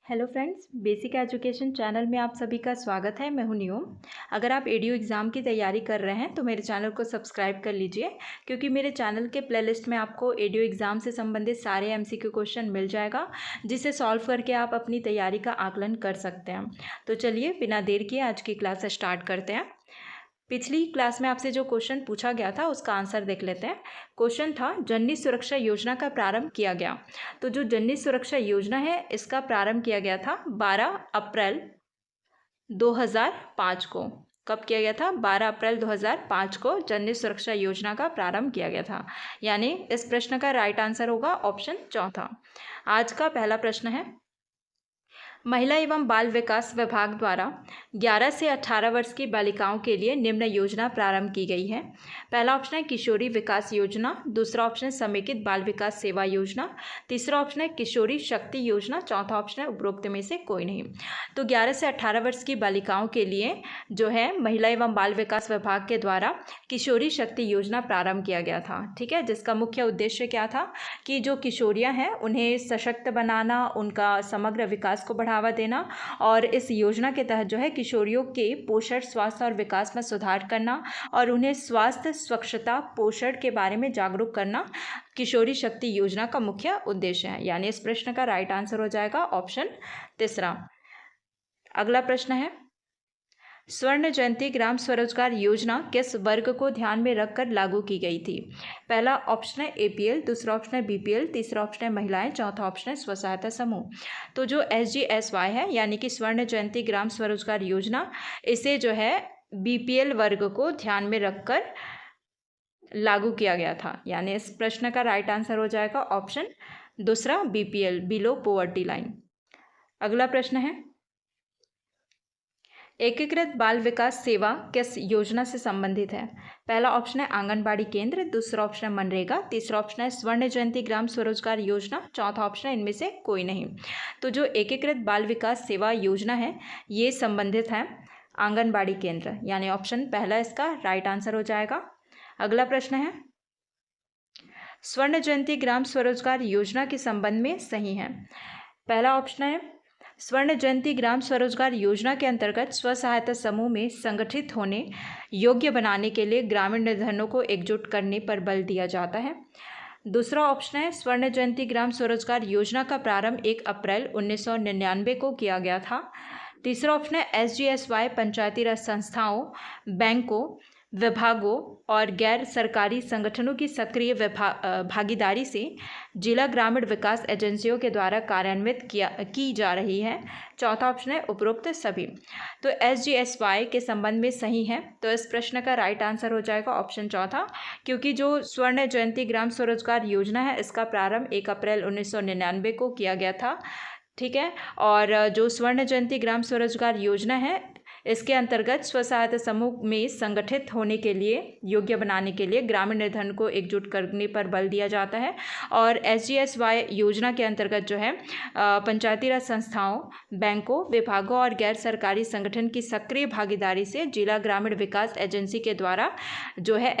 Hello friends, basic education channel में आप सभी का स्वागत है। मैं हूं न्यू। अगर आप एडीओ एग्ज़ाम की तैयारी कर रहे हैं तो मेरे चैनल को सब्सक्राइब कर लीजिए, क्योंकि मेरे चैनल के प्लेलिस्ट में आपको एडीओ एग्ज़ाम से संबंधित सारे एमसीक्यू क्वेश्चन मिल जाएगा, जिसे सॉल्व करके आप अपनी तैयारी का आकलन कर सकते हैं। तो चलिए बिना देर किए आज की क्लास स्टार्ट करते हैं। पिछली क्लास में आपसे जो क्वेश्चन पूछा गया था उसका आंसर देख लेते हैं। क्वेश्चन था, जननी सुरक्षा योजना का प्रारंभ किया गया। तो जो जननी सुरक्षा योजना है इसका प्रारंभ किया गया था 12 अप्रैल 2005 को। कब किया गया था? 12 अप्रैल 2005 को जननी सुरक्षा योजना का प्रारंभ किया गया था। यानी इस प्रश्न का राइट आंसर होगा ऑप्शन चौथा। आज का पहला प्रश्न है, महिला एवं बाल विकास विभाग द्वारा 11 से 18 वर्ष की बालिकाओं के लिए निम्न योजना प्रारंभ की गई है। पहला ऑप्शन है किशोरी विकास योजना, दूसरा ऑप्शन है समेकित बाल विकास सेवा योजना, तीसरा ऑप्शन है किशोरी शक्ति योजना, चौथा ऑप्शन है उपरोक्त में से कोई नहीं। तो 11 से 18 वर्ष की बालिकाओं के लिए जो है महिला एवं बाल विकास विभाग के द्वारा किशोरी शक्ति योजना प्रारंभ किया गया था। ठीक है, जिसका मुख्य उद्देश्य क्या था कि जो किशोरियाँ हैं उन्हें सशक्त बनाना, उनका समग्र विकास को बढ़ावा देना, और इस योजना के तहत जो है किशोरियों के पोषण, स्वास्थ्य और विकास में सुधार करना और उन्हें स्वास्थ्य, स्वच्छता, पोषण के बारे में जागरूक करना किशोरी शक्ति योजना का मुख्य उद्देश्य है। यानी इस प्रश्न का राइट आंसर हो जाएगा ऑप्शन तीसरा। अगला प्रश्न है, स्वर्ण जयंती ग्राम स्वरोजगार योजना किस वर्ग को ध्यान में रखकर लागू की गई थी? पहला ऑप्शन है एपीएल, दूसरा ऑप्शन है बीपीएल, तीसरा ऑप्शन है महिलाएं, चौथा ऑप्शन है स्व सहायता समूह। तो जो एसजीएसवाई है यानी कि स्वर्ण जयंती ग्राम स्वरोजगार योजना, इसे जो है बीपीएल वर्ग को ध्यान में रखकर लागू किया गया था। यानी इस प्रश्न का राइट आंसर हो जाएगा ऑप्शन दूसरा, बीपीएल, बिलो पॉवर्टी लाइन। अगला प्रश्न है, एकीकृत बाल विकास सेवा किस योजना से संबंधित है? पहला ऑप्शन है आंगनबाड़ी केंद्र, दूसरा ऑप्शन है मनरेगा, तीसरा ऑप्शन है स्वर्ण जयंती ग्राम स्वरोजगार योजना, चौथा ऑप्शन है इनमें से कोई नहीं। तो जो एकीकृत बाल विकास सेवा योजना है ये संबंधित है आंगनबाड़ी केंद्र, यानी ऑप्शन पहला इसका राइट आंसर हो जाएगा। अगला प्रश्न है, स्वर्ण जयंती ग्राम स्वरोजगार योजना के संबंध में सही है। पहला ऑप्शन है स्वर्ण जयंती ग्राम स्वरोजगार योजना के अंतर्गत स्व सहायता समूह में संगठित होने योग्य बनाने के लिए ग्रामीण निर्धनों को एकजुट करने पर बल दिया जाता है। दूसरा ऑप्शन है स्वर्ण जयंती ग्राम स्वरोजगार योजना का प्रारंभ 1 अप्रैल 1999 को किया गया था। तीसरा ऑप्शन है एसजीएसवाई पंचायती राज संस्थाओं, बैंकों, विभागों और गैर सरकारी संगठनों की सक्रिय भागीदारी से जिला ग्रामीण विकास एजेंसियों के द्वारा कार्यान्वित की जा रही है। चौथा ऑप्शन है उपरोक्त सभी। तो एसजीएसवाई के संबंध में सही है, तो इस प्रश्न का राइट आंसर हो जाएगा ऑप्शन चौथा, क्योंकि जो स्वर्ण जयंती ग्राम स्वरोजगार योजना है इसका प्रारंभ 1 अप्रैल 1999 को किया गया था। ठीक है, और जो स्वर्ण जयंती ग्राम स्वरोजगार योजना है इसके अंतर्गत स्व सहायता समूह में संगठित होने के लिए, योग्य बनाने के लिए ग्रामीण निर्धन को एकजुट करने पर बल दिया जाता है। और एसजीएसवाई योजना के अंतर्गत जो है पंचायती राज संस्थाओं, बैंकों, विभागों और गैर सरकारी संगठन की सक्रिय भागीदारी से जिला ग्रामीण विकास एजेंसी के द्वारा जो है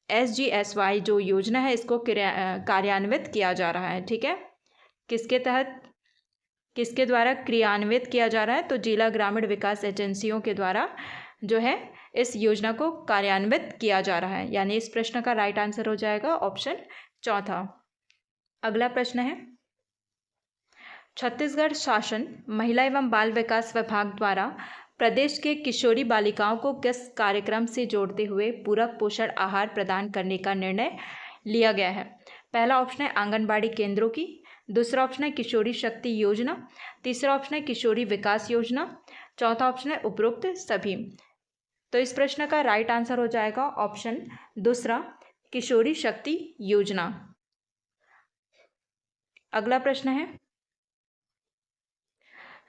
एसजीएसवाई जो योजना है इसको कार्यान्वित किया जा रहा है। ठीक है, किसके तहत, किसके द्वारा क्रियान्वित किया जा रहा है? तो जिला ग्रामीण विकास एजेंसियों के द्वारा जो है इस योजना को कार्यान्वित किया जा रहा है। यानी इस प्रश्न का राइट आंसर हो जाएगा ऑप्शन चौथा। अगला प्रश्न है, छत्तीसगढ़ शासन महिला एवं बाल विकास विभाग द्वारा प्रदेश के किशोरी बालिकाओं को किस कार्यक्रम से जोड़ते हुए पूरक पोषण आहार प्रदान करने का निर्णय लिया गया है? पहला ऑप्शन है आंगनबाड़ी केंद्रों की, दूसरा ऑप्शन है किशोरी शक्ति योजना, तीसरा ऑप्शन है किशोरी विकास योजना, चौथा ऑप्शन है उपरोक्त सभी। तो इस प्रश्न का राइट आंसर हो जाएगा ऑप्शन दूसरा, किशोरी शक्ति योजना। अगला प्रश्न है,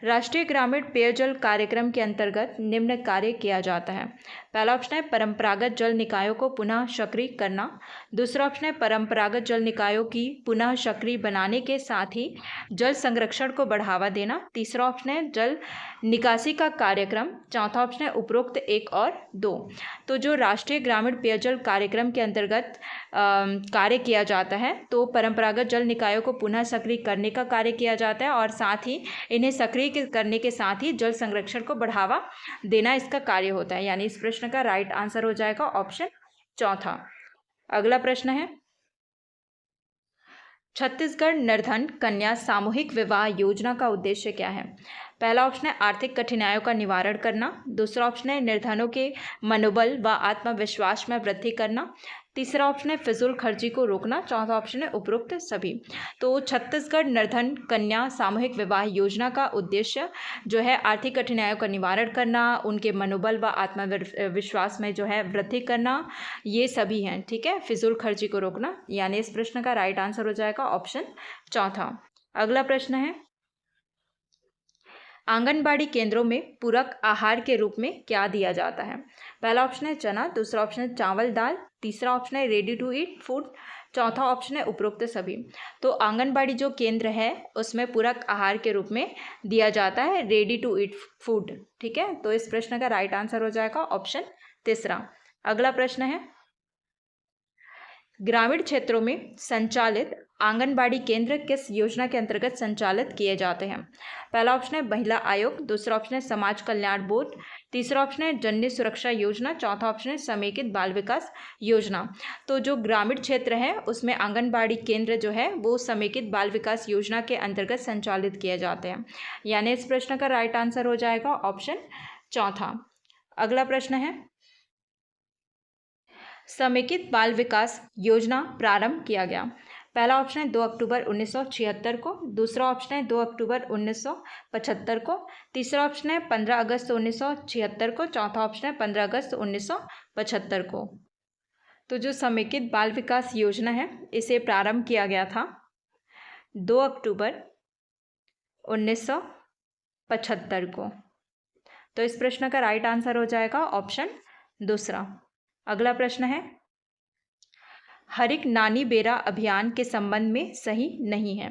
राष्ट्रीय ग्रामीण पेयजल कार्यक्रम के अंतर्गत निम्न कार्य किया जाता है। पहला ऑप्शन है परंपरागत जल निकायों को पुनः सक्रिय करना। दूसरा ऑप्शन है परंपरागत जल निकायों की पुनः सक्रिय बनाने के साथ ही जल संरक्षण को बढ़ावा देना। तीसरा ऑप्शन है जल निकासी का कार्यक्रम। चौथा ऑप्शन है उपरोक्त 1 और 2। तो जो राष्ट्रीय ग्रामीण पेयजल कार्यक्रम के अंतर्गत कार्य किया जाता है तो परंपरागत जल निकायों को पुनः सक्रिय करने का कार्य किया जाता है और साथ ही इन्हें सक्रिय करने के साथ ही जल संरक्षण को बढ़ावा देना इसका कार्य होता है। यानी इस प्रश्न का राइट आंसर हो जाएगा ऑप्शन चौथा। अगला प्रश्न है छत्तीसगढ़ निर्धन कन्या सामूहिक विवाह योजना का उद्देश्य क्या है? पहला ऑप्शन है आर्थिक कठिनाइयों का निवारण करना। दूसरा ऑप्शन है निर्धनों के मनोबल व आत्मविश्वास में वृद्धि करना। तीसरा ऑप्शन है फिजूल खर्ची को रोकना। चौथा ऑप्शन है उपरोक्त सभी। तो छत्तीसगढ़ निर्धन कन्या सामूहिक विवाह योजना का उद्देश्य जो है आर्थिक कठिनाइयों का निवारण करना, उनके मनोबल व आत्मविश्वास में जो है वृद्धि करना, ये सभी हैं। ठीक है, फिजूल खर्ची को रोकना। यानी इस प्रश्न का राइट आंसर हो जाएगा ऑप्शन चौथा। अगला प्रश्न है आंगनबाड़ी केंद्रों में पूरक आहार के रूप में क्या दिया जाता है? पहला ऑप्शन है चना। दूसरा ऑप्शन है चावल दाल। तीसरा ऑप्शन है रेडी टू ईट फूड। चौथा ऑप्शन है उपरोक्त सभी। तो आंगनबाड़ी जो केंद्र है उसमें पूरक आहार के रूप में दिया जाता है रेडी टू ईट फूड। ठीक है, तो इस प्रश्न का राइट आंसर हो जाएगा ऑप्शन तीसरा। अगला प्रश्न है ग्रामीण क्षेत्रों में संचालित आंगनबाड़ी केंद्र किस योजना के अंतर्गत संचालित किए जाते हैं? पहला ऑप्शन है महिला आयोग। दूसरा ऑप्शन है समाज कल्याण बोर्ड। तीसरा ऑप्शन है जननी सुरक्षा योजना। चौथा ऑप्शन है समेकित बाल विकास योजना। तो जो ग्रामीण क्षेत्र है उसमें आंगनबाड़ी केंद्र जो है वो समेकित बाल विकास योजना के अंतर्गत संचालित किए जाते हैं। यानी इस प्रश्न का राइट आंसर हो जाएगा ऑप्शन चौथा। अगला प्रश्न है समेकित बाल विकास योजना प्रारंभ किया गया। पहला ऑप्शन है 2 अक्टूबर 1976 को। दूसरा ऑप्शन है 2 अक्टूबर 1975 को। तीसरा ऑप्शन है 15 अगस्त 1976 को। चौथा ऑप्शन है 15 अगस्त 1975 को। तो जो समेकित बाल विकास योजना है इसे प्रारंभ किया गया था 2 अक्टूबर 1975 को। तो इस प्रश्न का राइट आंसर हो जाएगा ऑप्शन दूसरा। अगला प्रश्न है हरिक नानी बेरा अभियान के संबंध में सही नहीं है।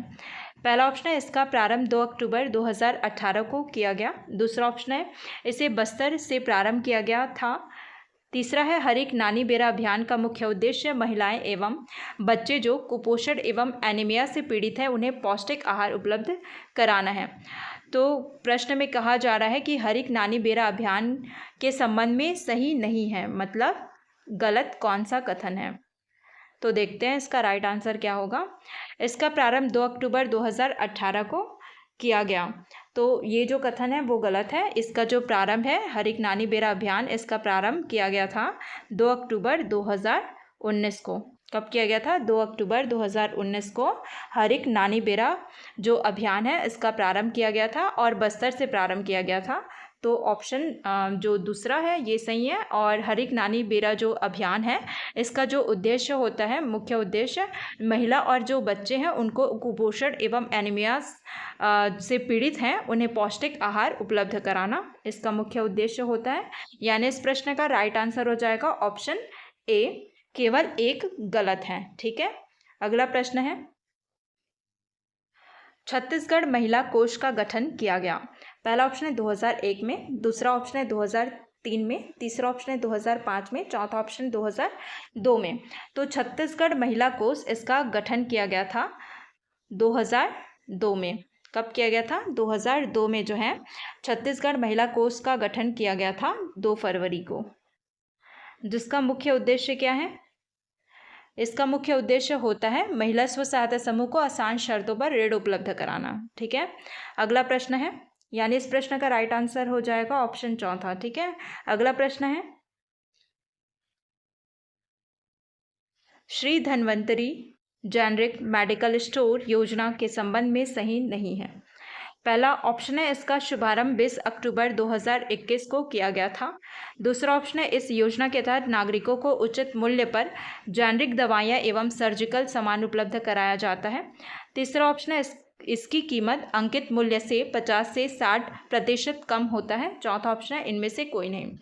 पहला ऑप्शन है इसका प्रारंभ 2 अक्टूबर 2018 को किया गया। दूसरा ऑप्शन है इसे बस्तर से प्रारंभ किया गया था। तीसरा है हरिक नानी बेरा अभियान का मुख्य उद्देश्य महिलाएं एवं बच्चे जो कुपोषण एवं एनीमिया से पीड़ित हैं उन्हें पौष्टिक आहार उपलब्ध कराना है। तो प्रश्न में कहा जा रहा है कि हरिक नानी बेरा अभियान के संबंध में सही नहीं है, मतलब गलत कौन सा कथन है? तो देखते हैं इसका राइट आंसर क्या होगा। इसका प्रारंभ 2 अक्टूबर 2018 को किया गया। तो ये जो कथन है वो गलत है। इसका जो प्रारंभ है हरिक नानी बेरा अभियान इसका प्रारंभ किया गया था 2 अक्टूबर 2019 को। कब किया गया था? 2 अक्टूबर 2019 को हरिक नानी बेरा जो अभियान है इसका प्रारंभ किया गया था और बस्तर से प्रारंभ किया गया था। तो ऑप्शन जो दूसरा है ये सही है। और हरिक नानी बेरा जो अभियान है इसका जो उद्देश्य होता है, मुख्य उद्देश्य महिला और जो बच्चे हैं उनको कुपोषण एवं एनीमिया से पीड़ित हैं उन्हें पौष्टिक आहार उपलब्ध कराना इसका मुख्य उद्देश्य होता है। यानी इस प्रश्न का राइट आंसर हो जाएगा ऑप्शन ए। केवल एक गलत है। ठीक है, अगला प्रश्न है छत्तीसगढ़ महिला कोष का गठन किया गया। पहला ऑप्शन है 2001 में। दूसरा ऑप्शन है 2003 में। तीसरा ऑप्शन है 2005 में। चौथा ऑप्शन 2002 में। तो छत्तीसगढ़ महिला कोष इसका गठन किया गया था 2002 में। कब किया गया था? 2002 में जो है छत्तीसगढ़ महिला कोष का गठन किया गया था 2 फरवरी को। जिसका मुख्य उद्देश्य क्या है? इसका मुख्य उद्देश्य होता है महिला स्व सहायता समूह को आसान शर्तों पर ऋण उपलब्ध कराना। ठीक है, अगला प्रश्न है, यानी इस प्रश्न का राइट आंसर हो जाएगा ऑप्शन चौथा। ठीक है, अगला प्रश्न है Shri Dhanvantari generic medical store योजना के संबंध में सही नहीं है। पहला ऑप्शन है इसका शुभारंभ 20 अक्टूबर 2021 को किया गया था। दूसरा ऑप्शन है इस योजना के तहत नागरिकों को उचित मूल्य पर जेनरिक दवाइयाँ एवं सर्जिकल सामान उपलब्ध कराया जाता है। तीसरा ऑप्शन है इसकी कीमत अंकित मूल्य से 50 से 60% कम होता है। चौथा ऑप्शन है इनमें से कोई नहीं।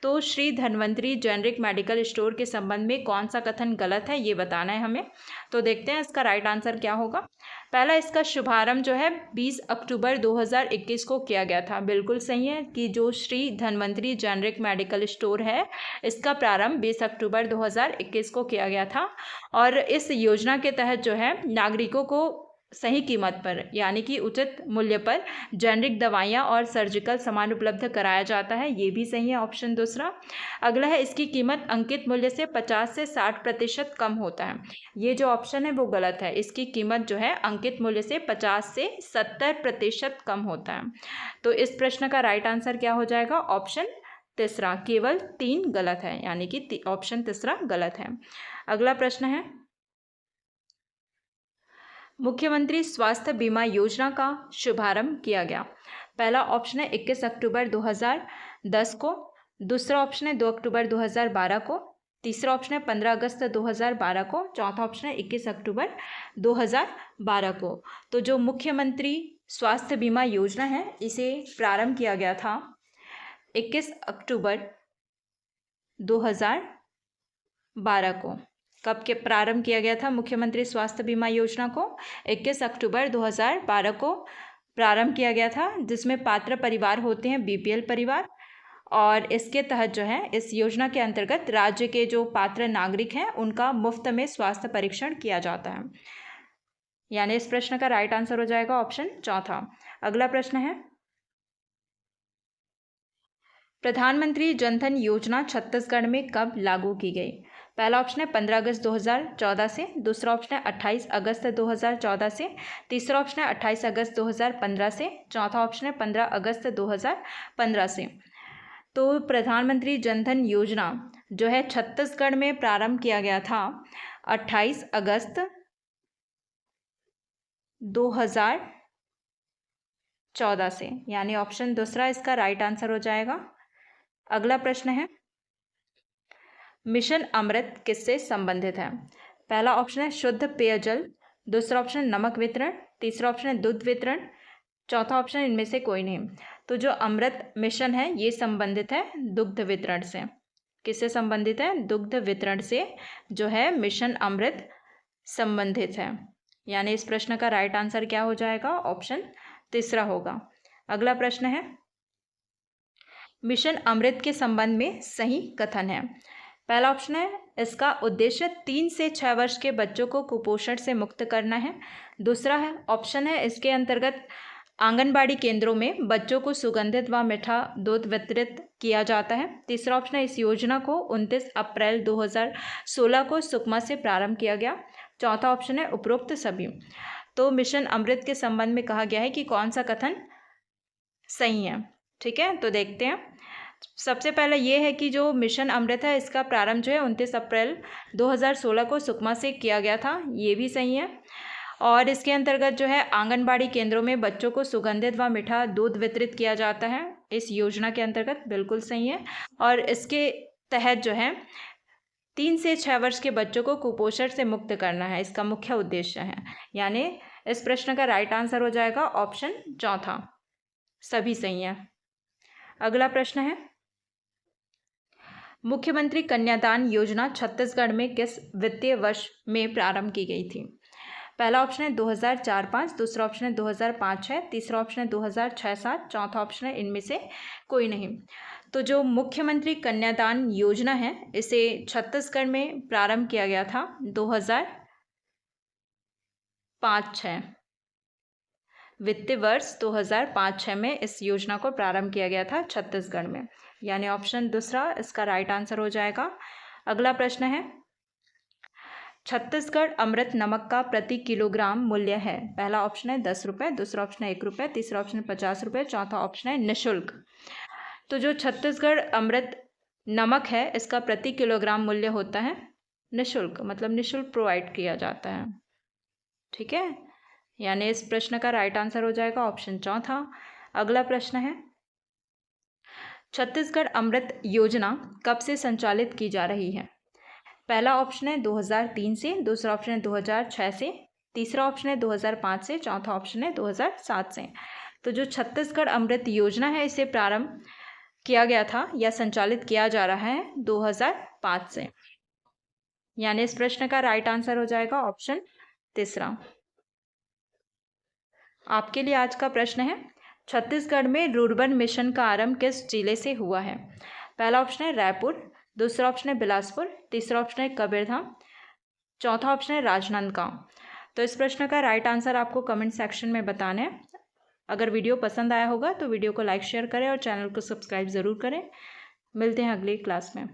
तो Shri Dhanvantari generic medical store के संबंध में कौन सा कथन गलत है ये बताना है हमें। तो देखते हैं इसका राइट आंसर क्या होगा। पहला, इसका शुभारंभ जो है 20 अक्टूबर 2021 को किया गया था। बिल्कुल सही है कि जो Shri Dhanvantari generic medical store है इसका प्रारंभ 20 अक्टूबर 2021 को किया गया था और इस योजना के तहत जो है नागरिकों को सही कीमत पर यानी कि उचित मूल्य पर जेनरिक दवाइयाँ और सर्जिकल सामान उपलब्ध कराया जाता है। ये भी सही है ऑप्शन दूसरा। अगला है इसकी कीमत अंकित मूल्य से 50 से 60% कम होता है। ये जो ऑप्शन है वो गलत है। इसकी कीमत जो है अंकित मूल्य से 50 से 70% कम होता है। तो इस प्रश्न का राइट आंसर क्या हो जाएगा? ऑप्शन तीसरा। केवल 3 गलत है यानी कि ऑप्शन तीसरा गलत है। अगला प्रश्न है, मुख्यमंत्री स्वास्थ्य बीमा योजना का शुभारंभ किया गया। पहला ऑप्शन है 21 अक्टूबर 2010 को, दूसरा ऑप्शन है 2 अक्टूबर 2012 को, तीसरा ऑप्शन है 15 अगस्त 2012 को, चौथा ऑप्शन है 21 अक्टूबर 2012 को। तो जो मुख्यमंत्री स्वास्थ्य बीमा योजना है इसे प्रारंभ किया गया था 21 अक्टूबर 2012 को। कब के प्रारंभ किया गया था मुख्यमंत्री स्वास्थ्य बीमा योजना को? 21 अक्टूबर 2012 को प्रारंभ किया गया था, जिसमें पात्र परिवार होते हैं बीपीएल परिवार। और इसके तहत जो है इस योजना के अंतर्गत राज्य के जो पात्र नागरिक हैं उनका मुफ्त में स्वास्थ्य परीक्षण किया जाता है। यानी इस प्रश्न का राइट आंसर हो जाएगा ऑप्शन चौथा। अगला प्रश्न है, प्रधानमंत्री जनधन योजना छत्तीसगढ़ में कब लागू की गई? पहला ऑप्शन है 15 अगस्त 2014 से, दूसरा ऑप्शन है 28 अगस्त 2014 से, तीसरा ऑप्शन है 28 अगस्त 2015 से, चौथा ऑप्शन है 15 अगस्त 2015 से। तो प्रधानमंत्री जनधन योजना जो है छत्तीसगढ़ में प्रारंभ किया गया था 28 अगस्त 2014 से, यानी ऑप्शन दूसरा इसका राइट आंसर हो जाएगा। अगला प्रश्न है, मिशन अमृत किससे संबंधित है? पहला ऑप्शन है शुद्ध पेयजल, दूसरा ऑप्शन है नमक वितरण, तीसरा ऑप्शन है दूध वितरण, चौथा ऑप्शन है इनमें से कोई नहीं। तो जो अमृत मिशन है ये संबंधित है दुग्ध वितरण से। किससे संबंधित है? दुग्ध वितरण से जो है मिशन अमृत संबंधित है। यानी इस प्रश्न का राइट आंसर क्या हो जाएगा? ऑप्शन तीसरा होगा। अगला प्रश्न है, मिशन अमृत के संबंध में सही कथन है। पहला ऑप्शन है इसका उद्देश्य 3 से 6 वर्ष के बच्चों को कुपोषण से मुक्त करना है। दूसरा है ऑप्शन है इसके अंतर्गत आंगनबाड़ी केंद्रों में बच्चों को सुगंधित व मीठा दूध वितरित किया जाता है। तीसरा ऑप्शन है इस योजना को 29 अप्रैल 2016 को सुकमा से प्रारंभ किया गया। चौथा ऑप्शन है उपरोक्त सभी। तो मिशन अमृत के संबंध में कहा गया है कि कौन सा कथन सही है। ठीक है, तो देखते हैं। सबसे पहले ये है कि जो मिशन अमृत है इसका प्रारंभ जो है 29 अप्रैल 2016 को सुकमा से किया गया था, ये भी सही है। और इसके अंतर्गत जो है आंगनबाड़ी केंद्रों में बच्चों को सुगंधित व मीठा दूध वितरित किया जाता है इस योजना के अंतर्गत, बिल्कुल सही है। और इसके तहत जो है 3 से 6 वर्ष के बच्चों को कुपोषण से मुक्त करना है, इसका मुख्य उद्देश्य है। यानी इस प्रश्न का राइट आंसर हो जाएगा ऑप्शन चौथा। सभी सही है। अगला प्रश्न है, मुख्यमंत्री कन्यादान योजना छत्तीसगढ़ में किस वित्तीय वर्ष में प्रारंभ की गई थी? पहला ऑप्शन है 2004-05, दूसरा ऑप्शन है 2005-06, तीसरा ऑप्शन है 2006-07, चौथा ऑप्शन है इनमें से कोई नहीं। तो जो मुख्यमंत्री कन्यादान योजना है इसे छत्तीसगढ़ में प्रारंभ किया गया था 2005-06 वित्तीय वर्ष 2005-06 में इस योजना को प्रारंभ किया गया था छत्तीसगढ़ में। यानी ऑप्शन दूसरा इसका राइट आंसर हो जाएगा। अगला प्रश्न है, छत्तीसगढ़ अमृत नमक का प्रति किलोग्राम मूल्य है। पहला ऑप्शन है 10 रुपये, दूसरा ऑप्शन है 1 रुपये, तीसरा ऑप्शन है 50 रुपये, चौथा ऑप्शन है निःशुल्क। तो जो छत्तीसगढ़ अमृत नमक है इसका प्रति किलोग्राम मूल्य होता है निःशुल्क, मतलब निःशुल्क प्रोवाइड किया जाता है। ठीक है, यानी इस प्रश्न का राइट आंसर हो जाएगा ऑप्शन चौथा। अगला प्रश्न है, छत्तीसगढ़ अमृत योजना कब से संचालित की जा रही है? पहला ऑप्शन है 2003 से, दूसरा ऑप्शन है 2006 से, तीसरा ऑप्शन है 2005 से, चौथा ऑप्शन है 2007 से। तो जो छत्तीसगढ़ अमृत योजना है इसे प्रारंभ किया गया था या संचालित किया जा रहा है 2005 से, यानी इस प्रश्न का राइट आंसर हो जाएगा ऑप्शन तीसरा। आपके लिए आज का प्रश्न है, छत्तीसगढ़ में रुर्बन मिशन का आरंभ किस जिले से हुआ है? पहला ऑप्शन है रायपुर, दूसरा ऑप्शन है बिलासपुर, तीसरा ऑप्शन है कबीरधाम, चौथा ऑप्शन है राजनांदगांव। तो इस प्रश्न का राइट आंसर आपको कमेंट सेक्शन में बताना है। अगर वीडियो पसंद आया होगा तो वीडियो को लाइक शेयर करें और चैनल को सब्सक्राइब ज़रूर करें। मिलते हैं अगली क्लास में।